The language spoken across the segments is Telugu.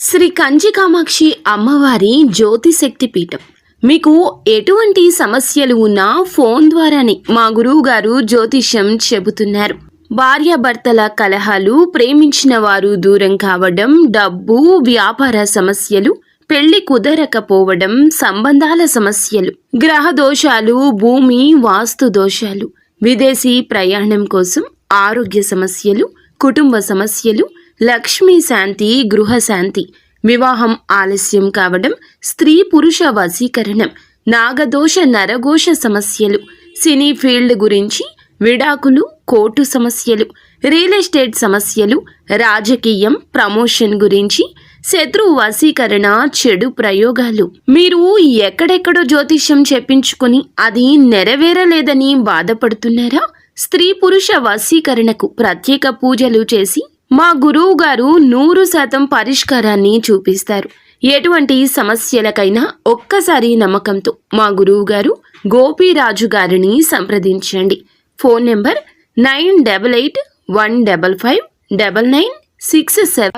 శ్రీ కంచి కామాక్షి అమ్మవారి జ్యోతిశక్తి పీఠం. మీకు ఎటువంటి సమస్యలు ఉన్నా ఫోన్ ద్వారానే మా గురువు గారు జ్యోతిష్యం చెబుతున్నారు. భార్యాభర్తల కలహాలు, ప్రేమించిన వారు దూరం కావడం, డబ్బు, వ్యాపార సమస్యలు, పెళ్లి కుదరకపోవడం, సంబంధాల సమస్యలు, గ్రహ దోషాలు, భూమి వాస్తు దోషాలు, విదేశీ ప్రయాణం కోసం, ఆరోగ్య సమస్యలు, కుటుంబ సమస్యలు, లక్ష్మీ శాంతి, గృహశాంతి, వివాహం ఆలస్యం కావడం, స్త్రీ పురుష వశీకరణం, నాగదోష నరఘోష సమస్యలు, సినీ ఫీల్డ్ గురించి, విడాకులు, కోర్టు సమస్యలు, రియల్ ఎస్టేట్ సమస్యలు, రాజకీయం, ప్రమోషన్ గురించి, శత్రు వశీకరణ, చెడు ప్రయోగాలు. మీరు ఎక్కడెక్కడో జ్యోతిష్యం చెప్పించుకుని అది నెరవేరలేదని బాధపడుతున్నారా? స్త్రీ పురుష వశీకరణకు ప్రత్యేక పూజలు చేసి మా గురువు గారు 100% పరిష్కారాన్ని చూపిస్తారు. ఎటువంటి సమస్యలకైనా ఒక్కసారి నమ్మకంతో మా గురువు గారు గోపీరాజు గారిని సంప్రదించండి. Phone number 9885559967.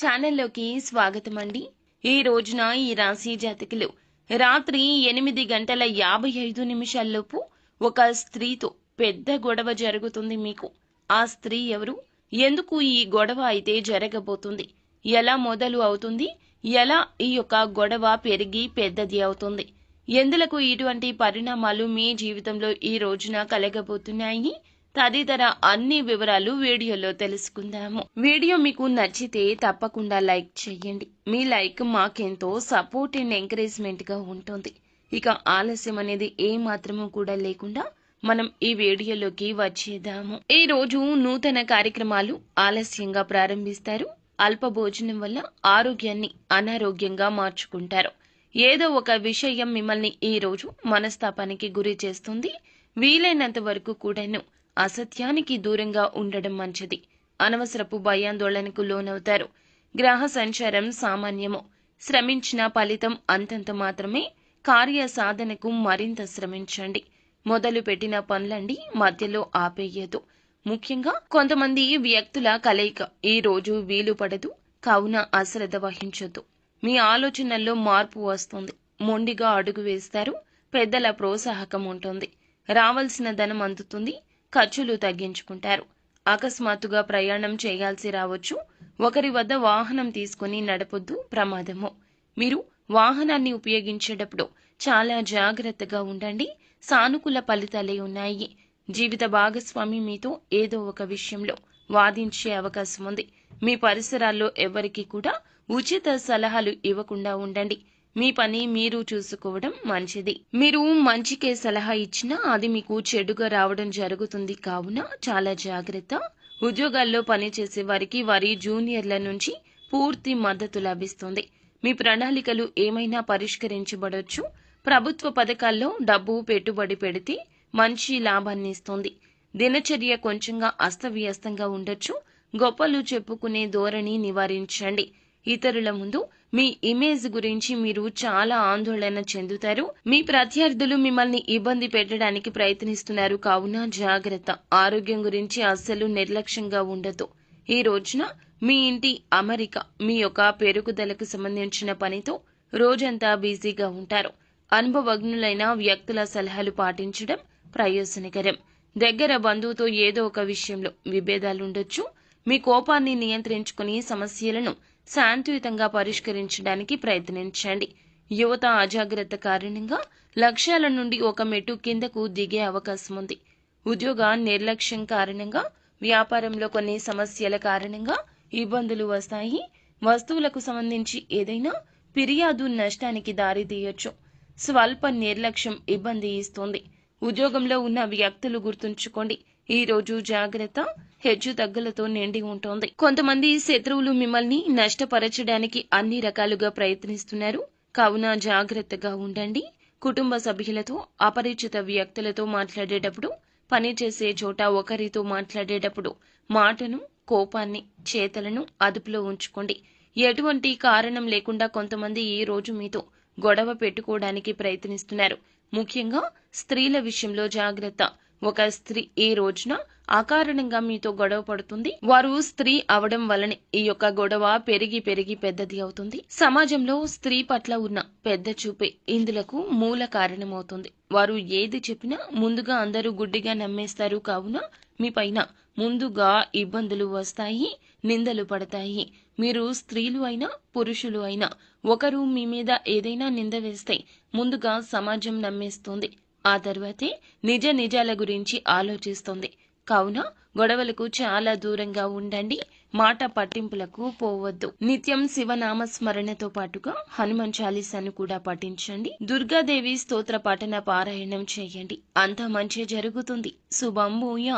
ఛానల్లోకి స్వాగతం అండి. ఈ రోజున ఈ రాశి జాతకులు రాత్రి 8:55 ఒక స్త్రీతో పెద్ద గొడవ జరుగుతుంది. మీకు ఆ స్త్రీ ఎవరు, ఎందుకు ఈ గొడవ అయితే జరగబోతుంది, ఎలా మొదలు అవుతుంది, ఎలా ఈ యొక్క గొడవ పెరిగి పెద్దది అవుతుంది, ఎందులకు ఇటువంటి పరిణామాలు మీ జీవితంలో ఈ రోజున కలగబోతున్నాయి, తదితర అన్ని వివరాలు వీడియోలో తెలుసుకుందాము. వీడియో మీకు నచ్చితే తప్పకుండా లైక్ చేయండి. మీ లైక్ మాకెంతో సపోర్ట్ అండ్ ఎంకరేజ్మెంట్ గా ఉంటుంది. ఇక ఆలస్యం అనేది ఏ మాత్రము కూడా లేకుండా మనం ఈ వీడియోలోకి వచ్చేద్దాము. ఈ రోజు నూతన కార్యక్రమాలు ఆలస్యంగా ప్రారంభిస్తారు. అల్ప భోజనం వల్ల ఆరోగ్యాన్ని అనారోగ్యంగా మార్చుకుంటారు. ఏదో ఒక విషయం మిమ్మల్ని ఈ రోజు మనస్తాపానికి గురి చేస్తుంది. వీలైనంత వరకు కూడాను అసత్యానికి దూరంగా ఉండడం మంచిది. అనవసరపు భయాందోళనకు లోనవుతారు. గ్రహ సంచారం సామాన్యము. శ్రమించిన ఫలితం అంతంత మాత్రమే. కార్య సాధనకు మరింత శ్రమించండి. మొదలు పెట్టిన పనులండి మధ్యలో ఆపేయదు. ముఖ్యంగా కొంతమంది వ్యక్తుల కలయిక ఈ రోజు వీలు పడదు, కావున అశ్రద్ధ వహించొద్దు. మీ ఆలోచనల్లో మార్పు వస్తుంది. మొండిగా అడుగు వేస్తారు. పెద్దల ప్రోత్సాహకం ఉంటుంది. రావాల్సిన ధనం అందుతుంది. ఖర్చులు తగ్గించుకుంటారు. అకస్మాత్తుగా ప్రయాణం చేయాల్సి రావచ్చు. ఒకరి వద్ద వాహనం తీసుకుని నడపొద్దు, ప్రమాదము. మీరు వాహనాన్ని ఉపయోగించేటప్పుడు చాలా జాగ్రత్తగా ఉండండి. సానుకూల ఫలితాలే ఉన్నాయి. జీవిత భాగస్వామి మీతో ఏదో ఒక విషయంలో వాదించే అవకాశం ఉంది. మీ పరిసరాల్లో ఎవరికి కూడా ఉచిత సలహాలు ఇవ్వకుండా ఉండండి. మీ పని మీరు చూసుకోవడం మంచిది. మీరు మంచికే సలహా ఇచ్చినా అది మీకు చెడుగా రావడం జరుగుతుంది. కావున చాలా జాగ్రత్త. ఉద్యోగాల్లో పనిచేసే వారికి వారి జూనియర్ల నుంచి పూర్తి మద్దతు లభిస్తుంది. మీ ప్రణాళికలు ఏమైనా పరిష్కరించబడొచ్చు. ప్రభుత్వ పథకాల్లో డబ్బు పెట్టుబడి పెడితే మంచి లాభాన్ని ఇస్తుంది. దినచర్య కొంచెంగా అస్తవ్యస్తంగా ఉండొచ్చు. గొప్పలు చెప్పుకునే ధోరణి నివారించండి. ఇతరుల ముందు మీ ఇమేజ్ గురించి మీరు చాలా ఆందోళన చెందుతారు. మీ ప్రత్యర్థులు మిమ్మల్ని ఇబ్బంది పెట్టడానికి ప్రయత్నిస్తున్నారు. కావున జాగ్రత్త. ఆరోగ్యం గురించి అస్సలు నిర్లక్ష్యంగా ఉండదు. ఈ రోజున మీ ఇంటి అమరిక, మీ యొక్క పెరుగుదలకు సంబంధించిన పనితో రోజంతా బిజీగా ఉంటారు. అనుభవజ్ఞులైన వ్యక్తుల సలహాలు పాటించడం ప్రయోజనకరం. దగ్గర బంధువుతో ఏదో ఒక విషయంలో విభేదాలుండొచ్చు. మీ కోపాన్ని నియంత్రించుకుని సమస్యలను శాంతియుతంగా పరిష్కరించడానికి ప్రయత్నించండి. యువత అజాగ్రత్త కారణంగా లక్ష్యాల నుండి ఒక మెట్టు కిందకు దిగే అవకాశం ఉంది. ఉద్యోగ నిర్లక్ష్యం కారణంగా, వ్యాపారంలో కొన్ని సమస్యల కారణంగా ఇబ్బందులు వస్తాయి. వస్తువులకు సంబంధించి ఏదైనా ఫిర్యాదు నష్టానికి దారితీయొచ్చు. స్వల్ప నిర్లక్ష్యం ఇబ్బంది ఇస్తుంది. ఉద్యోగంలో ఉన్న వ్యక్తులు గుర్తుంచుకోండి. ఈ రోజు జాగ్రత్త. హెచ్చు తగ్గులతో నిండి ఉంటుంది. కొంతమంది శత్రువులు మిమ్మల్ని నష్టపరచడానికి అన్ని రకాలుగా ప్రయత్నిస్తున్నారు. కావున జాగ్రత్తగా ఉండండి. కుటుంబ సభ్యులతో, అపరిచిత వ్యక్తులతో మాట్లాడేటప్పుడు, పనిచేసే చోట ఒకరితో మాట్లాడేటప్పుడు మాటను, కోపాన్ని, చేతలను అదుపులో ఉంచుకోండి. ఎటువంటి కారణం లేకుండా కొంతమంది ఈ రోజు మీతో గొడవ పెట్టుకోవడానికి ప్రయత్నిస్తున్నారు. ముఖ్యంగా స్త్రీల విషయంలో జాగ్రత్త. ఒక స్త్రీ ఈ రోజున అకారణంగా మీతో గొడవ పడుతుంది. వారు స్త్రీ అవడం వలనే ఈ యొక్క గొడవ పెరిగి పెరిగి పెద్దది అవుతుంది. సమాజంలో స్త్రీ పట్ల ఉన్న పెద్ద చూపే ఇందులకు మూల కారణమవుతుంది. వారు ఏది చెప్పినా ముందుగా అందరూ గుడ్డిగా నమ్మేస్తారు. కావున మీ పైన ముందుగా ఇబ్బందులు వస్తాయి, నిందలు పడతాయి. మీరు స్త్రీలు అయినా పురుషులు అయినా ఒకరు మీ మీద ఏదైనా నింద వేస్తే ముందుగా సమాజం నమ్మేస్తుంది. ఆ తర్వాతే నిజాల గురించి ఆలోచిస్తుంది. కావున గొడవలకు చాలా దూరంగా ఉండండి. మాట పట్టింపులకు పోవద్దు. నిత్యం శివనామ స్మరణతో పాటుగా హనుమాన్ చాలీసాను కూడా పఠించండి. దుర్గాదేవి స్తోత్ర పఠన పారాయణం చేయండి. అంతా మంచి జరుగుతుంది. శుభం భూయా.